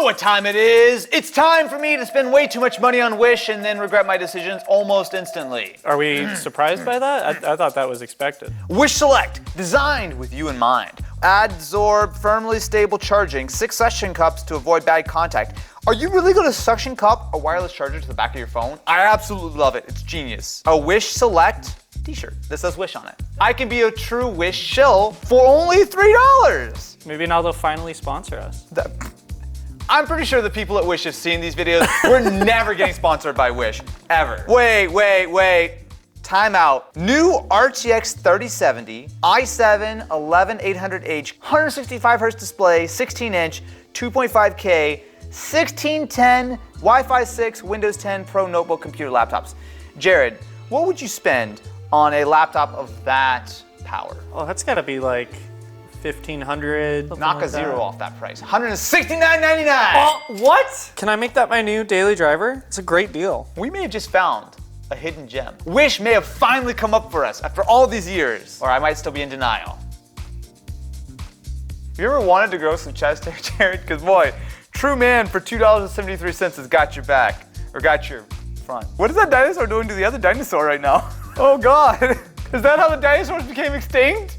know what time it is. It's time for me to spend way too much money on Wish and then regret my decisions almost instantly. Are we surprised by that? I thought that was expected. Wish Select, designed with you in mind. Adsorb, firmly stable charging, 6 suction cups to avoid bad contact. Are you really going to suction cup a wireless charger to the back of your phone? I absolutely love it. It's genius. A Wish Select t-shirt that says Wish on it. I can be a true Wish shill for only $3. Maybe now they'll finally sponsor us. I'm pretty sure the people at Wish have seen these videos. We're never getting sponsored by Wish, ever. Wait. Time out. New RTX 3070, i7 11800H, 165 Hz display, 16-inch, 2.5K, 1610, Wi-Fi 6, Windows 10 Pro notebook computer laptops. Jared, what would you spend on a laptop of that power? Oh, that's gotta be like $1,500. Knock a zero off that price. $169.99. Oh, what? Can I make that my new daily driver? It's a great deal. We may have just found a hidden gem. Wish may have finally come up for us after all these years, or I might still be in denial. Have you ever wanted to grow some chest hair, Jared? Because boy, true man for $2.73 has got your back, or got your front. What is that dinosaur doing to the other dinosaur right now? Oh God, is that how the dinosaurs became extinct?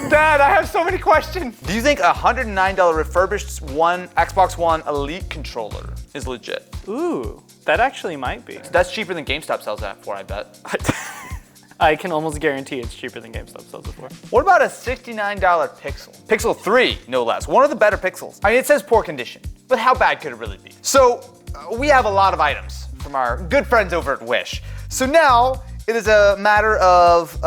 Dad, I have so many questions. Do you think a $109 refurbished Xbox One Elite controller is legit? Ooh, that actually might be. That's cheaper than GameStop sells that for, I bet. I can almost guarantee it's cheaper than GameStop sells it for. What about a $69 Pixel? Pixel 3, no less. One of the better Pixels. I mean, it says poor condition, but how bad could it really be? So, we have a lot of items from our good friends over at Wish. So now, it is a matter of,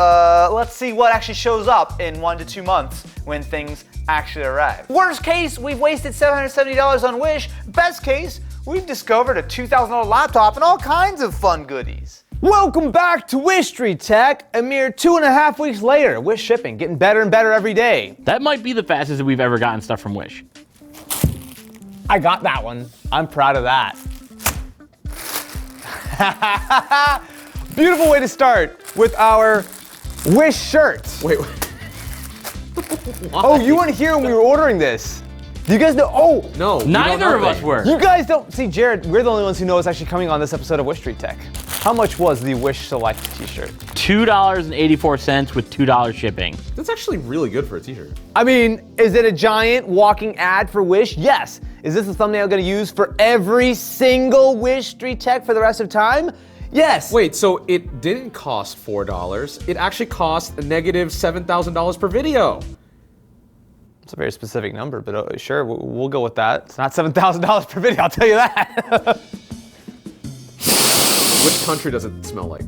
let's see what actually shows up in 1 to 2 months when things actually arrive. Worst case, we've wasted $770 on Wish. Best case, we've discovered a $2,000 laptop and all kinds of fun goodies. Welcome back to Wish Street Tech. A mere 2.5 weeks later, Wish shipping getting better and better every day. That might be the fastest that we've ever gotten stuff from Wish. I got that one. I'm proud of that. Beautiful way to start with our Wish shirts. Wait. Oh, you weren't here when we were ordering this. Do you guys know? Oh, No. Neither of us were. you guys don't see, Jared. We're the only ones who know it's actually coming on this episode of Wish Street Tech. How much was the Wish Select t-shirt? $2.84 with $2 shipping. That's actually really good for a t-shirt. I mean, is it a giant walking ad for Wish? Yes. Is this a thumbnail I'm gonna use for every single Wish Street Tech for the rest of time? Yes. Wait, so it didn't cost $4. It actually cost a negative $7,000 per video. It's a very specific number, but sure, we'll go with that. It's not $7,000 per video, I'll tell you that. Which country does it smell like?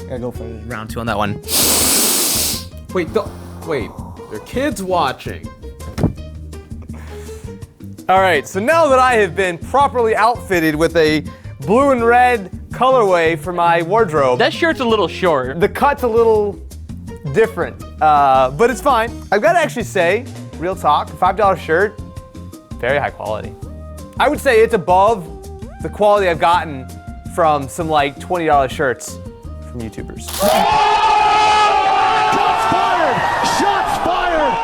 Gotta go for round 2 on that one. Wait, there are kids watching. All right, so now that I have been properly outfitted with a blue and red colorway for my wardrobe, That shirt's a little short. the cut's a little different, but it's fine. I've got to actually say, real talk, $5 shirt, very high quality. I would say it's above the quality I've gotten from some like $20 shirts from YouTubers. Shots fired!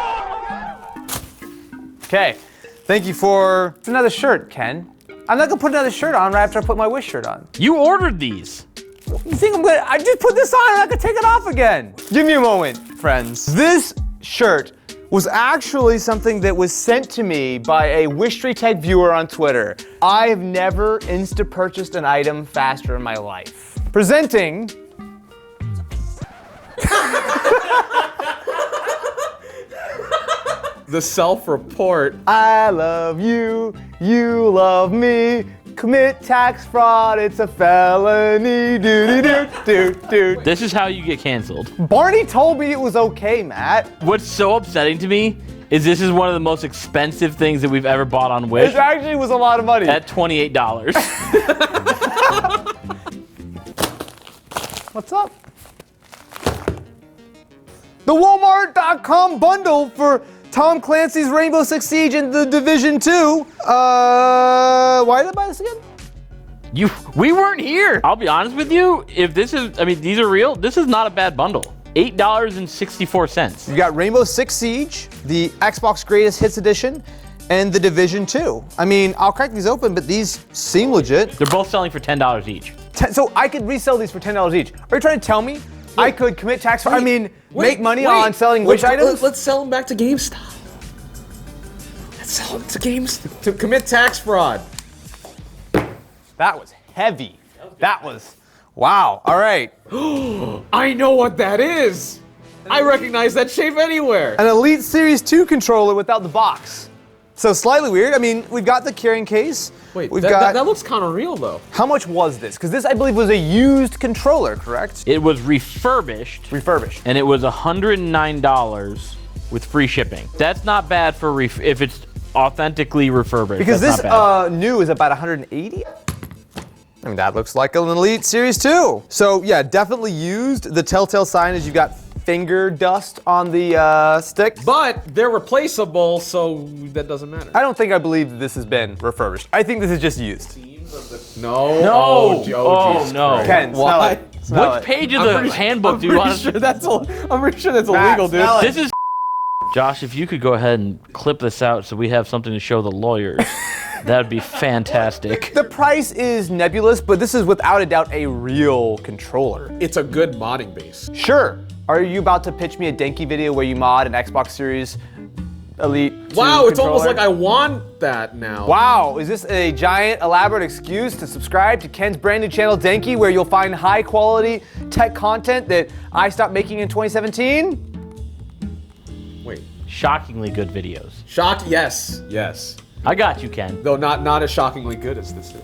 Okay, thank you for another shirt, Ken. I'm not gonna put another shirt on right after I put my Wish shirt on. You ordered these. You think I'm gonna, I just put this on and I can take it off again. Give me a moment, friends. This shirt was actually something that was sent to me by a Wish Street Tech viewer on Twitter. I have never insta-purchased an item faster in my life. Presenting The self-report. I love you, you love me. Commit tax fraud, it's a felony. Do. This is how you get canceled. Barney told me it was okay, Matt. What's so upsetting to me is this is one of the most expensive things that we've ever bought on Wish It actually was a lot of money. at $28. What's up? The Walmart.com bundle for Tom Clancy's Rainbow Six Siege and The Division 2. Why did I buy this again? We weren't here. I'll be honest with you. If this is, I mean, these are real. This is not a bad bundle. $8.64. You got Rainbow Six Siege, the Xbox Greatest Hits Edition, and the Division 2. I mean, I'll crack these open, but these seem legit. They're both selling for $10 each. So I could resell these for $10 each. Are you trying to tell me I could commit tax fraud? Make money on selling which items? Let's sell them back to GameStop. Let's sell them to GameStop to commit tax fraud. That was heavy. That was, wow. All right. I know what that is. I recognize that shape anywhere. An Elite Series 2 controller without the box. So slightly weird. I mean, we've got the carrying case. Wait, we've that looks kind of real though. How much was this? Because this, I believe, was a used controller, correct? It was refurbished. Refurbished. And it was $109 with free shipping. That's not bad for if it's authentically refurbished. Because that's this not bad. new is about 180. I mean, that looks like an Elite Series 2. So yeah, definitely used. The telltale sign is you've got finger dust on the stick. But they're replaceable, so that doesn't matter. I don't think I believe that this has been refurbished. I think this is just used. No. No. Jesus Oh, no. Christ. Ken, smell Why? it. Smell Which it. page of the handbook do you want to? I'm pretty sure that's illegal, dude. smell it. This is. Josh, if you could go ahead and clip this out so we have something to show the lawyers, that would be fantastic. The price is nebulous, but this is without a doubt a real controller. It's a good modding base. Sure. Are you about to pitch me a Denki video where you mod an Xbox Series Elite 2 Wow, it's almost controller? like I want that now. Wow, is this a giant, elaborate excuse to subscribe to Ken's brand new channel, Denki, where you'll find high quality tech content that I stopped making in 2017? Wait. Shockingly good videos. Yes. Yes. I got you, Ken. Though not as shockingly good as this is.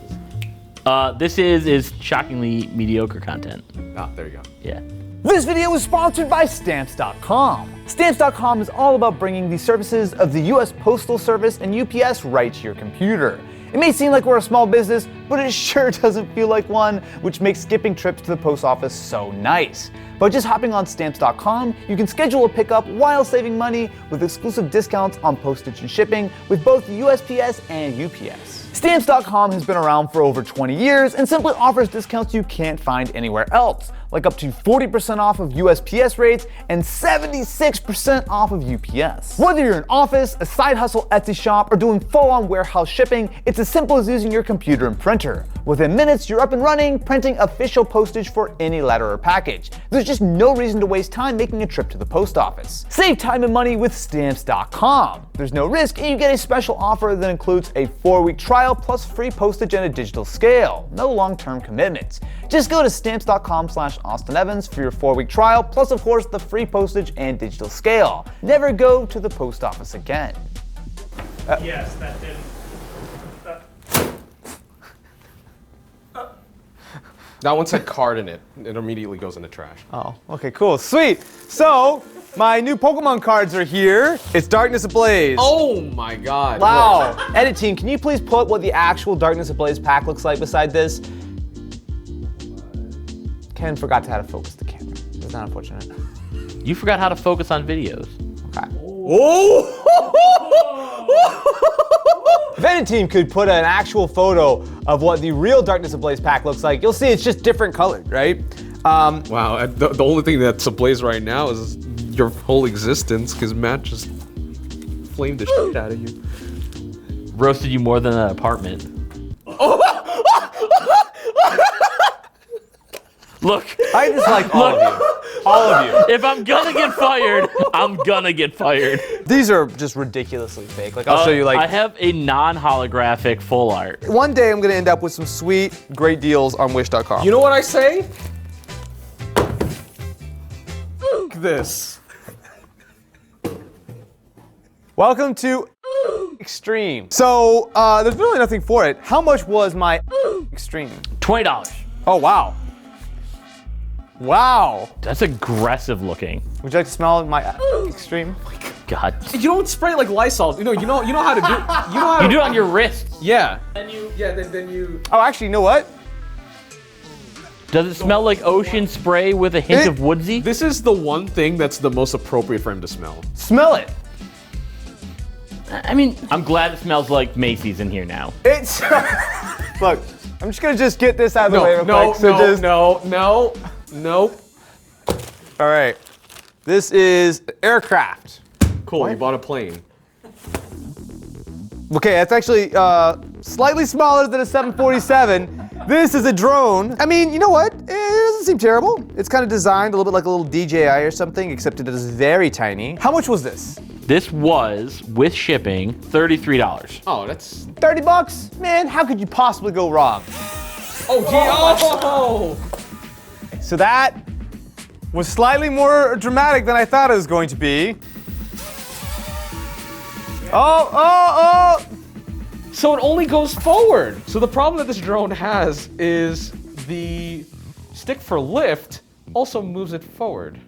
This is shockingly mediocre content. Ah, there you go. Yeah. This video is sponsored by Stamps.com. Stamps.com is all about bringing the services of the US Postal Service and UPS right to your computer. It may seem like we're a small business, but it sure doesn't feel like one, which makes skipping trips to the post office so nice. By just hopping on Stamps.com, you can schedule a pickup while saving money with exclusive discounts on postage and shipping with both the USPS and UPS. Stamps.com has been around for over 20 years and simply offers discounts you can't find anywhere else, like up to 40% off of USPS rates and 76% off of UPS. Whether you're an office, a side hustle Etsy shop, or doing full-on warehouse shipping, it's as simple as using your computer and printer. Within minutes, you're up and running, printing official postage for any letter or package. There's just no reason to waste time making a trip to the post office. Save time and money with Stamps.com. There's no risk, and you get a special offer that includes a 4-week trial plus free postage and a digital scale. No long-term commitments. Just go to Stamps.com/Austin Evans for your 4-week trial, plus of course the free postage and digital scale. Never go to the post office again. Yes, that did. That one said card in it. It immediately goes in the trash. Oh, okay, cool, sweet. So, my new Pokemon cards are here. It's Darkness Ablaze. Oh my god. Wow. Edit team, can you please put what the actual Darkness Ablaze pack looks like beside this? Ken forgot how to focus the camera. It's not unfortunate. You forgot how to focus on videos. Okay. Oh! If Edit team could put an actual photo of what the real Darkness Ablaze pack looks like, you'll see it's just different colored, right? Wow, the only thing that's ablaze right now is your whole existence, because Matt just flamed the shit out of you. Roasted you more than an apartment. Look, I dislike all of you. All of you. if I'm gonna get fired, I'm gonna get fired. These are just ridiculously fake. Like, I'll show you, I like, have a non-holographic full art. one day I'm gonna end up with some sweet, great deals on Wish.com. You know what I say? This. Welcome to Extreme. So, there's really nothing for it. How much was my Extreme? $20. Oh, wow. Wow. That's aggressive looking. Would you like to smell my Extreme? God. You don't spray like Lysol. You know how to do. You know how You to do it on your wrist. Yeah. Then you. Oh, actually, you know what? Does it smell like ocean spray with a hint of woodsy? This is the one thing that's the most appropriate for him to smell. Smell it. I mean, I'm glad it smells like Macy's in here now. It's. Look, I'm just gonna get this out of the way real No, quick. So just, no. all right. This is aircraft. Cool, you bought a plane. Okay, that's actually slightly smaller than a 747. This is a drone. I mean, you know what? It doesn't seem terrible. It's kind of designed a little bit like a little DJI or something, except it is very tiny. How much was this? This was, with shipping, $33. Oh, that's. 30 bucks? Man, how could you possibly go wrong? Oh, So that was slightly more dramatic than I thought it was going to be. Oh! So it only goes forward. So the problem that this drone has is the stick for lift also moves it forward.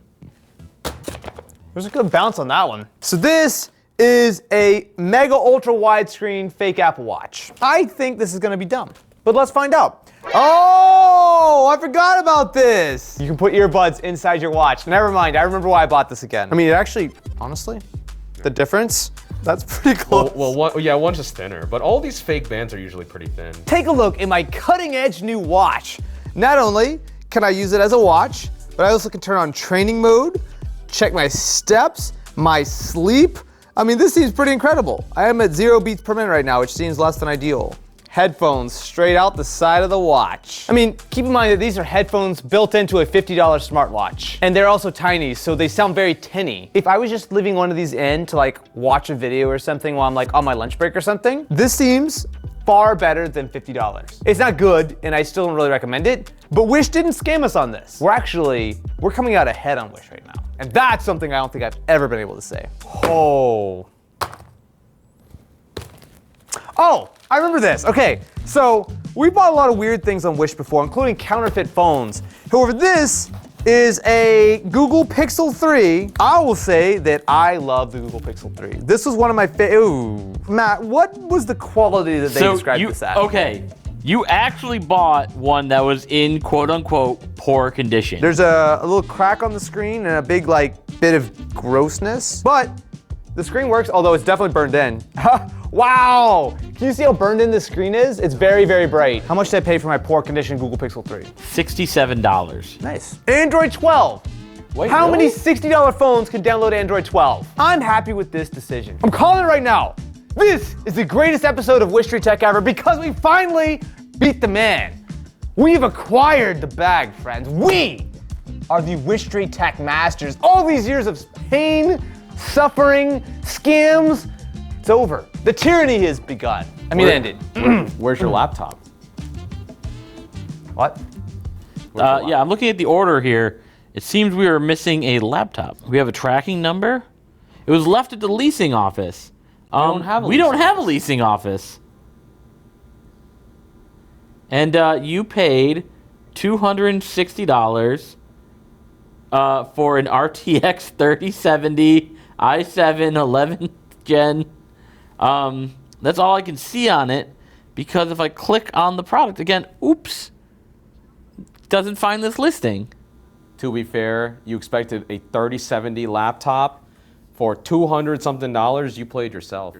There's a good bounce on that one. So this is a mega ultra widescreen fake Apple Watch. I think this is gonna be dumb, but let's find out. Oh, I forgot about this. You can put earbuds inside your watch. Never mind, I remember why I bought this again. I mean, it actually, honestly, the difference, that's pretty close. One's just thinner, but all these fake bands are usually pretty thin. Take a look at my cutting edge new watch. Not only can I use it as a watch, but I also can turn on training mode, check my steps, my sleep. I mean, this seems pretty incredible. I am at 0 beats per minute right now, which seems less than ideal. Headphones straight out the side of the watch. I mean, keep in mind that these are headphones built into a $50 smartwatch. And they're also tiny, so they sound very tinny. If I was just leaving one of these in to like watch a video or something while I'm like on my lunch break or something, this seems far better than $50. It's not good, and I still don't really recommend it, but Wish didn't scam us on this. We're coming out ahead on Wish right now. And that's something I don't think I've ever been able to say. Oh, I remember this. Okay, so we bought a lot of weird things on Wish before, including counterfeit phones. However, this is a Google Pixel 3. I will say that I love the Google Pixel 3. This was one of my Matt, what was the quality that they described this as? Okay, you actually bought one that was in quote-unquote poor condition. There's a little crack on the screen and a big like bit of grossness, but the screen works, although it's definitely burned in. Wow! Can you see how burned in this screen is? It's very, very bright. How much did I pay for my poor condition Google Pixel 3? $67. Nice. Android 12. Wait, How really? many $60 phones can download Android 12? I'm happy with this decision. I'm calling it right now. This is the greatest episode of Wish Tree Tech ever because we finally beat the man. We've acquired the bag, friends. We are the Wish Tree Tech masters. All these years of pain, suffering, scams, it's over. The tyranny has begun. I mean, ended. Where's your laptop? What? Yeah, I'm looking at the order here. It seems we are missing a laptop. We have a tracking number. It was left at the leasing office. We don't have a leasing office. And you paid $260 for an RTX 3070 i7 11th gen. That's all I can see on it, because if I click on the product again, oops, it doesn't find this listing. To be fair, you expected a 3070 laptop for $200 something. You played yourself.